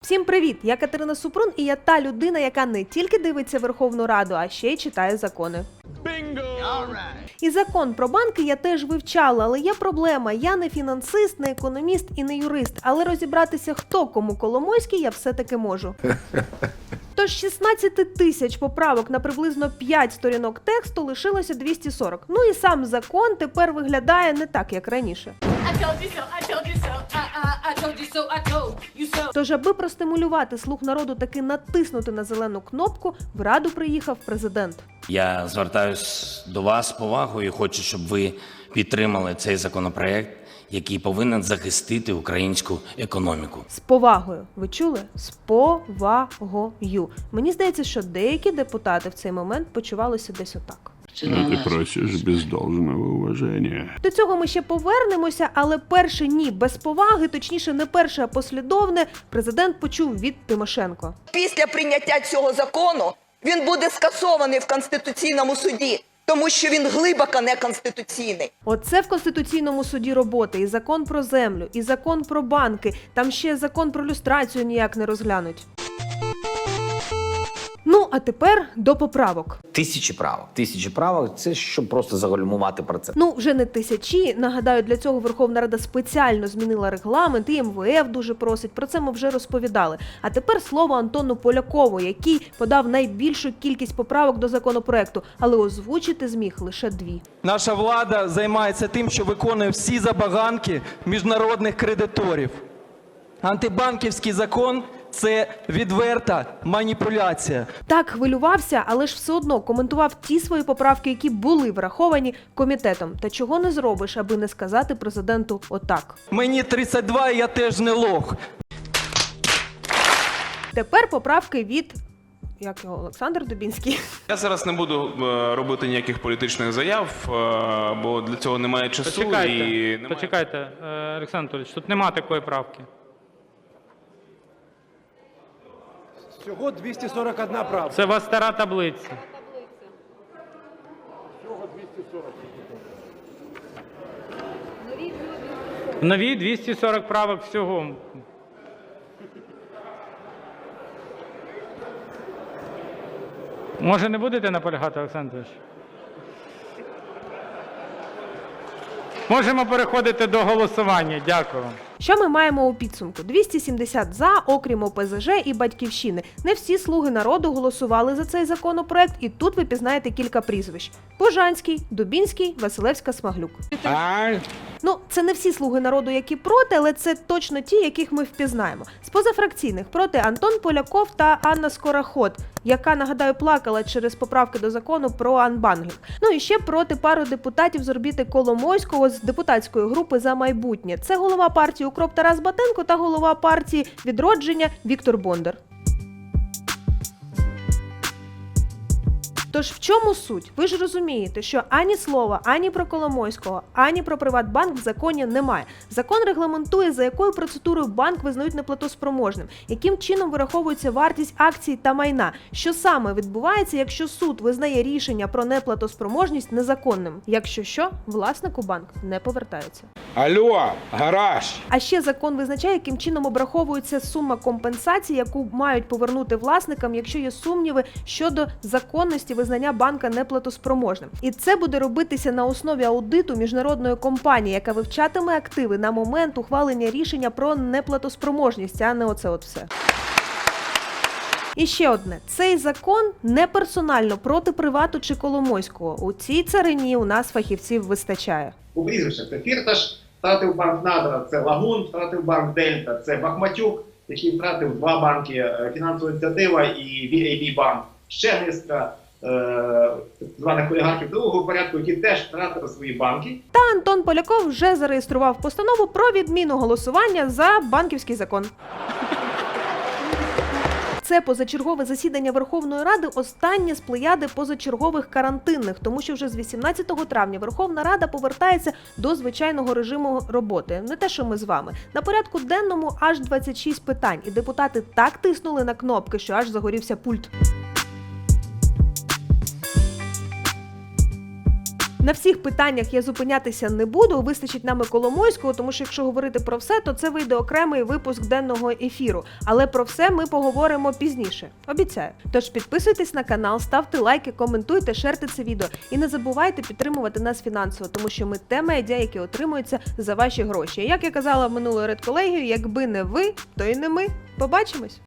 Всім привіт! Я Катерина Супрун і я та людина, яка не тільки дивиться Верховну Раду, а ще й читає закони. І закон про банки я теж вивчала, але є проблема. Я не фінансист, не економіст і не юрист, але розібратися, хто кому Коломойський, я все-таки можу. Тож 16 тисяч поправок на приблизно 5 сторінок тексту лишилося 240. Ну і сам закон тепер виглядає не так, як раніше. Тож, аби простимулювати слух народу таки натиснути на зелену кнопку, в Раду приїхав президент. Я звертаюсь до вас з повагою і хочу, щоб ви підтримали цей законопроект, який повинен захистити українську економіку. З повагою. Ви чули? З повагою. Мені здається, що деякі депутати в цей момент почувалися десь отак. Ты просишь без должного уважения. До цього ми ще повернемося, але перше ні без поваги, точніше не перше, а послідовне, президент почув від Тимошенко. Після прийняття цього закону він буде скасований в Конституційному суді, тому що він глибоко неконституційний. Оце в Конституційному суді роботи. І закон про землю, і закон про банки, там ще закон про люстрацію ніяк не розглянуть. Ну, а тепер до поправок. Тисячі правок – це щоб просто загальмувати процес. Ну, вже не тисячі. Нагадаю, для цього Верховна Рада спеціально змінила регламент, і МВФ дуже просить. Про це ми вже розповідали. А тепер слово Антону Полякову, який подав найбільшу кількість поправок до законопроекту, але озвучити зміг лише 2. Наша влада займається тим, що виконує всі забаганки міжнародних кредиторів. Антибанківський закон – це відверта маніпуляція. Так хвилювався, але ж все одно коментував ті свої поправки, які були враховані комітетом. Та чого не зробиш, аби не сказати президенту отак. Мені 32, і я теж не лох. Тепер поправки від... Як його? Олександр Дубінський. Я зараз не буду робити ніяких політичних заяв, бо для цього немає часу. Почекайте, Олександр Анатолійович, тут нема такої правки. Всього 241 правка. Це у вас стара таблиця. Всього 240. В новій 240 правок всього. Може, не будете наполягати, Олександр Анатолійович? Можемо переходити до голосування. Дякую. Що ми маємо у підсумку? 270 за, окрім ОПЗЖ і Батьківщини. Не всі слуги народу голосували за цей законопроект, і тут ви пізнаєте кілька прізвищ. Бужанський, Дубінський, Василевська-Смаглюк. Ну, це не всі слуги народу, які проти, але це точно ті, яких ми впізнаємо. З позафракційних проти Антон Поляков та Анна Скороход, яка, нагадаю, плакала через поправки до закону про анбандлінг. Ну і ще проти пару депутатів з орбіти Коломойського з депутатської групи «За майбутнє». Це голова партії «Укроп» Тарас Батенко та голова партії «Відродження» Віктор Бондар. Тож в чому суть? Ви ж розумієте, що ані слова, ані про Коломойського, ані про Приватбанк в законі немає. Закон регламентує, за якою процедурою банк визнають неплатоспроможним, яким чином вираховується вартість акцій та майна, що саме відбувається, якщо суд визнає рішення про неплатоспроможність незаконним. Якщо що, власнику банк не повертається. Алло, гараж! А ще закон визначає, яким чином обраховується сума компенсації, яку мають повернути власникам, якщо є сумніви щодо законності визнання банка неплатоспроможним. І це буде робитися на основі аудиту міжнародної компанії, яка вивчатиме активи на момент ухвалення рішення про неплатоспроможність, а не оце от все. І ще одне. Цей закон не персонально проти Привату чи Коломойського. У цій царині у нас фахівців вистачає. У прізвищах це Фірташ, втратив банк Надра, це Лагун, втратив банк Дельта, це Бахматюк, який втратив 2 банки, Фінансова ініціатива і VAB банк. Ще низка званих олігархів другого порядку, які теж втратили свої банки. Та Антон Поляков вже зареєстрував постанову про відміну голосування за банківський закон. Це позачергове засідання Верховної Ради останнє з плеяди позачергових карантинних, тому що вже з 18 травня Верховна Рада повертається до звичайного режиму роботи. Не те, що ми з вами. На порядку денному аж 26 питань, і депутати так тиснули на кнопки, що аж загорівся пульт. На всіх питаннях я зупинятися не буду, вистачить нами Коломойського, тому що якщо говорити про все, то це вийде окремий випуск денного ефіру. Але про все ми поговоримо пізніше. Обіцяю. Тож підписуйтесь на канал, ставте лайки, коментуйте, шерте це відео. І не забувайте підтримувати нас фінансово, тому що ми те медіа, яке отримується за ваші гроші. Як я казала минулої редколегії, якби не ви, то і не ми. Побачимось!